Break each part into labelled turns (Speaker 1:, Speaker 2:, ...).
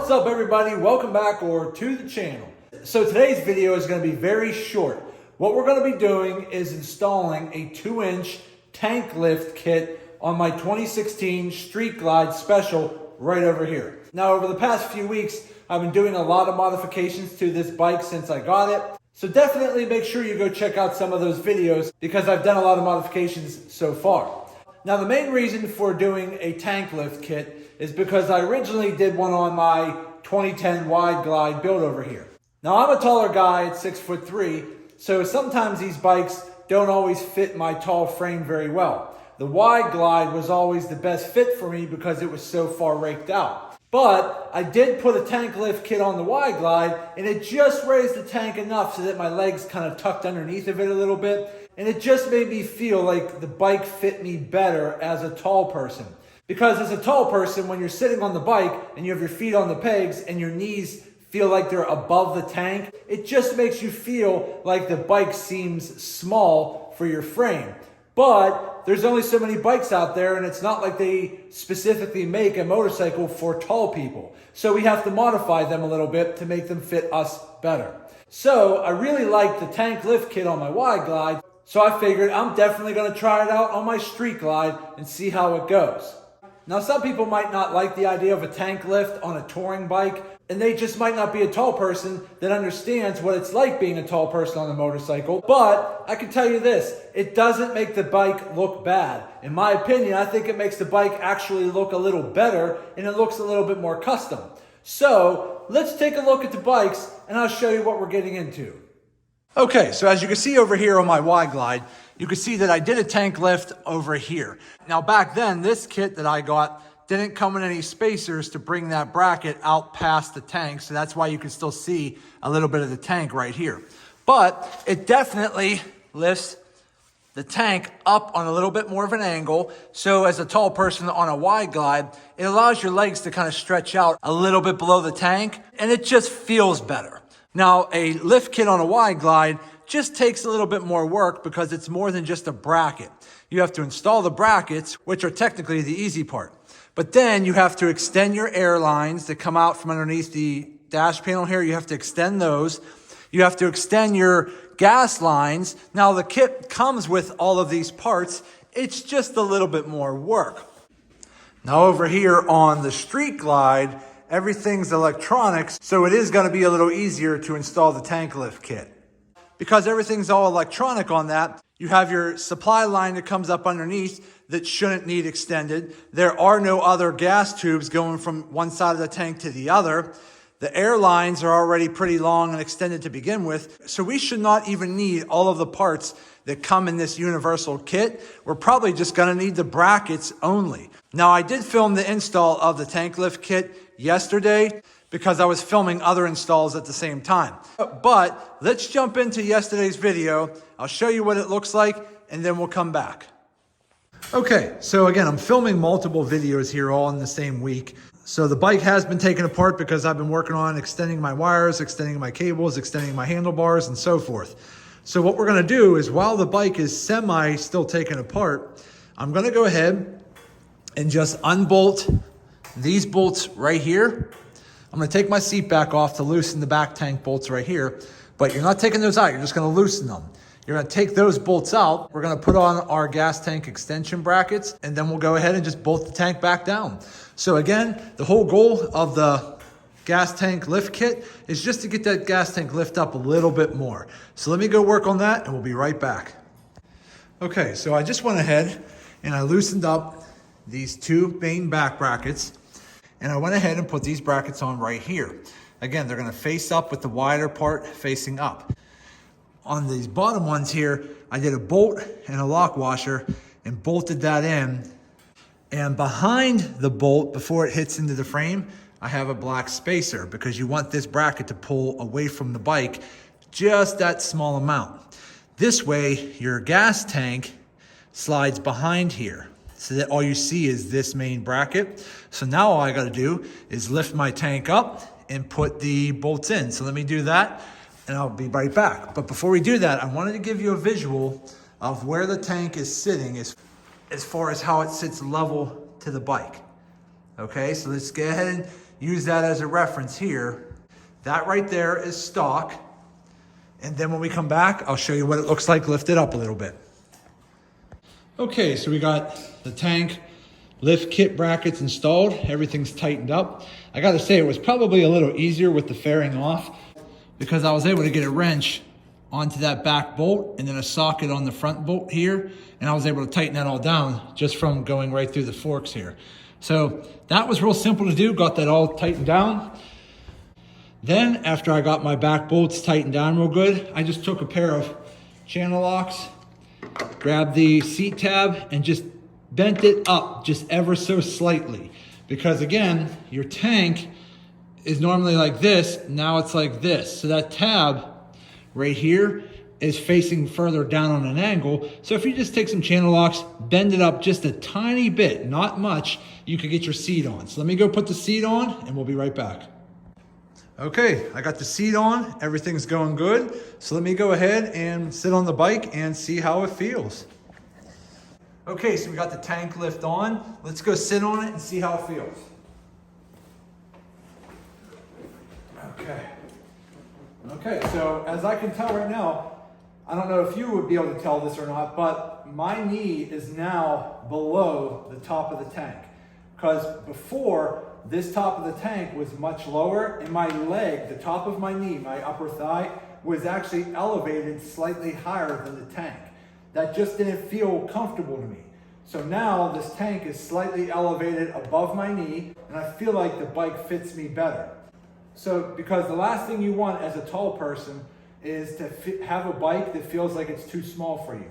Speaker 1: What's up everybody? Welcome back to the channel. So today's video is going to be very short. What we're going to be doing is installing a 2-inch tank lift kit on my 2016 Street Glide Special right over here. Now over the past few weeks, I've been doing a lot of modifications to this bike since I got it. So definitely make sure you go check out some of those videos because I've done a lot of modifications so far. Now the main reason for doing a tank lift kit is because I originally did one on my 2010 Wide Glide build over here. Now I'm a taller guy at 6'3", so sometimes these bikes don't always fit my tall frame very well. The Wide Glide was always the best fit for me because it was so far raked out. But I did put a tank lift kit on the Wide Glide and it just raised the tank enough so that my legs kind of tucked underneath of it a little bit. And it just made me feel like the bike fit me better as a tall person. Because as a tall person, when you're sitting on the bike and you have your feet on the pegs and your knees feel like they're above the tank, it just makes you feel like the bike seems small for your frame. But there's only so many bikes out there and it's not like they specifically make a motorcycle for tall people. So we have to modify them a little bit to make them fit us better. So I really like the tank lift kit on my Wide Glide. So I figured I'm definitely going to try it out on my Street Glide and see how it goes. Now some people might not like the idea of a tank lift on a touring bike, and they just might not be a tall person that understands what it's like being a tall person on a motorcycle. But I can tell you this, it doesn't make the bike look bad. In my opinion, I think it makes the bike actually look a little better and it looks a little bit more custom. So let's take a look at the bikes and I'll show you what we're getting into. Okay, so as you can see over here on my Wide Glide, you can see that I did a tank lift over here. Now back then, this kit that I got didn't come with any spacers to bring that bracket out past the tank, so that's why you can still see a little bit of the tank right here. But it definitely lifts the tank up on a little bit more of an angle, so as a tall person on a Wide Glide, it allows your legs to kind of stretch out a little bit below the tank, and it just feels better. Now, a lift kit on a Wide Glide just takes a little bit more work because it's more than just a bracket. You have to install the brackets, which are technically the easy part. But then you have to extend your air lines that come out from underneath the dash panel here. You have to extend those. You have to extend your gas lines. Now, the kit comes with all of these parts. It's just a little bit more work. Now, over here on the Street Glide, everything's electronics, so it is going to be a little easier to install the tank lift kit. Because everything's all electronic on that, you have your supply line that comes up underneath that shouldn't need extended. There are no other gas tubes going from one side of the tank to the other. The air lines are already pretty long and extended to begin with, so we should not even need all of the parts that come in this universal kit. We're probably just going to need the brackets only. Now, I did film the install of the tank lift kit yesterday because I was filming other installs at the same time. But let's jump into yesterday's video. I'll show you what it looks like and then we'll come back. Okay, so again, I'm filming multiple videos here all in the same week. So the bike has been taken apart because I've been working on extending my wires, extending my cables, extending my handlebars, and so forth. So what we're gonna do is while the bike is still taken apart, I'm gonna go ahead and just unbolt these bolts right here. I'm gonna take my seat back off to loosen the back tank bolts right here, but you're not taking those out, you're just gonna loosen them. You're gonna take those bolts out. We're gonna put on our gas tank extension brackets, and then we'll go ahead and just bolt the tank back down. So again, the whole goal of the gas tank lift kit is just to get that gas tank lift up a little bit more. So let me go work on that and we'll be right back. Okay, so I just went ahead and I loosened up these two main back brackets, and I went ahead and put these brackets on right here. Again, they're gonna face up with the wider part facing up. On these bottom ones here, I did a bolt and a lock washer and bolted that in. And behind the bolt, before it hits into the frame, I have a black spacer because you want this bracket to pull away from the bike just that small amount. This way, your gas tank slides behind here so that all you see is this main bracket. So now all I gotta do is lift my tank up and put the bolts in. So let me do that and I'll be right back. But before we do that, I wanted to give you a visual of where the tank is sitting as far as how it sits level to the bike. Okay, so let's go ahead and use that as a reference here. That right there is stock. And then when we come back, I'll show you what it looks like lifted up a little bit. Okay, so we got the tank lift kit brackets installed. Everything's tightened up. I gotta say, it was probably a little easier with the fairing off because I was able to get a wrench onto that back bolt and then a socket on the front bolt here. And I was able to tighten that all down just from going right through the forks here. So that was real simple to do, got that all tightened down. Then after I got my back bolts tightened down real good, I just took a pair of channel locks, grabbed the seat tab and just bent it up just ever so slightly. Because again, your tank is normally like this, now it's like this. So that tab right here is facing further down on an angle. So if you just take some channel locks, bend it up just a tiny bit, not much, you could get your seat on. So let me go put the seat on and we'll be right back. Okay, I got the seat on, everything's going good. So let me go ahead and sit on the bike and see how it feels. Okay, so we got the tank lift on. Let's go sit on it and see how it feels. Okay, so as I can tell right now, I don't know if you would be able to tell this or not, but my knee is now below the top of the tank. Because before, this top of the tank was much lower, and my leg, the top of my knee, my upper thigh, was actually elevated slightly higher than the tank. That just didn't feel comfortable to me. So now this tank is slightly elevated above my knee, and I feel like the bike fits me better. So, because the last thing you want as a tall person is to have a bike that feels like it's too small for you.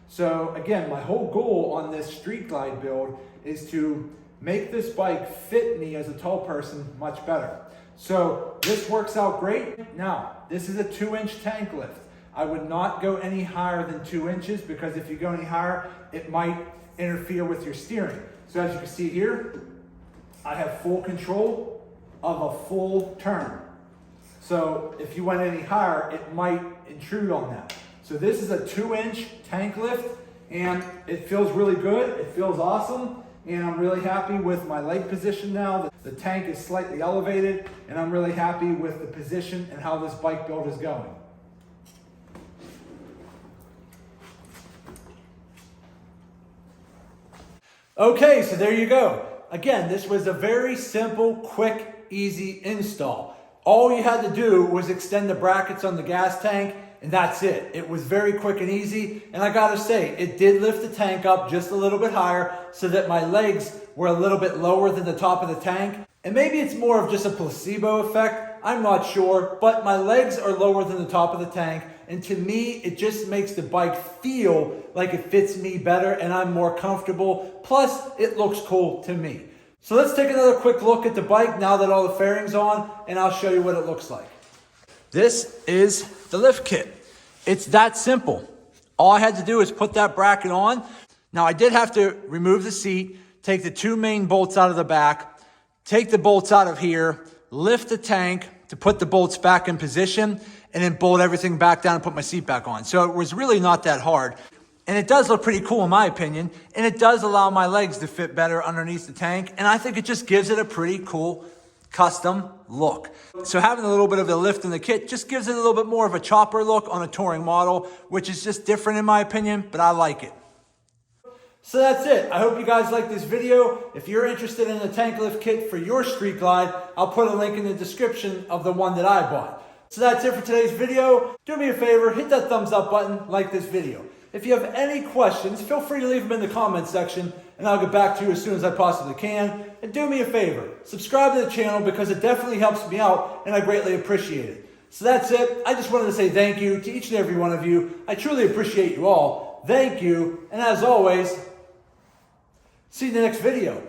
Speaker 1: So again, my whole goal on this Street Glide build is to make this bike fit me as a tall person much better. So this works out great. Now, this is a 2-inch tank lift. I would not go any higher than 2 inches because if you go any higher, it might interfere with your steering. So as you can see here, I have full control of a full turn. So if you went any higher, it might intrude on that. So this is a 2-inch tank lift and it feels really good. It feels awesome. And I'm really happy with my leg position now. The tank is slightly elevated and I'm really happy with the position and how this bike build is going. Okay, so there you go. Again, this was a very simple, quick, easy install. All you had to do was extend the brackets on the gas tank and that's it. It was very quick and easy. And I gotta say, it did lift the tank up just a little bit higher so that my legs were a little bit lower than the top of the tank. And maybe it's more of just a placebo effect. I'm not sure, but my legs are lower than the top of the tank. And to me, it just makes the bike feel like it fits me better and I'm more comfortable. Plus, it looks cool to me. So let's take another quick look at the bike now that all the fairing's on, and I'll show you what it looks like. This is the lift kit. It's that simple. All I had to do is put that bracket on. Now I did have to remove the seat, take the 2 main bolts out of the back, take the bolts out of here, lift the tank to put the bolts back in position, and then bolt everything back down and put my seat back on. So it was really not that hard. And it does look pretty cool in my opinion, and it does allow my legs to fit better underneath the tank, and I think it just gives it a pretty cool custom look. So having a little bit of a lift in the kit just gives it a little bit more of a chopper look on a touring model, which is just different in my opinion, but I like it. So that's it. I hope you guys like this video. If you're interested in a tank lift kit for your Street Glide, I'll put a link in the description of the one that I bought. So that's it for today's video. Do me a favor, hit that thumbs up button, like this video. If you have any questions, feel free to leave them in the comments section and I'll get back to you as soon as I possibly can. And do me a favor, subscribe to the channel because it definitely helps me out and I greatly appreciate it. So that's it. I just wanted to say thank you to each and every one of you. I truly appreciate you all. Thank you. And as always, see you in the next video.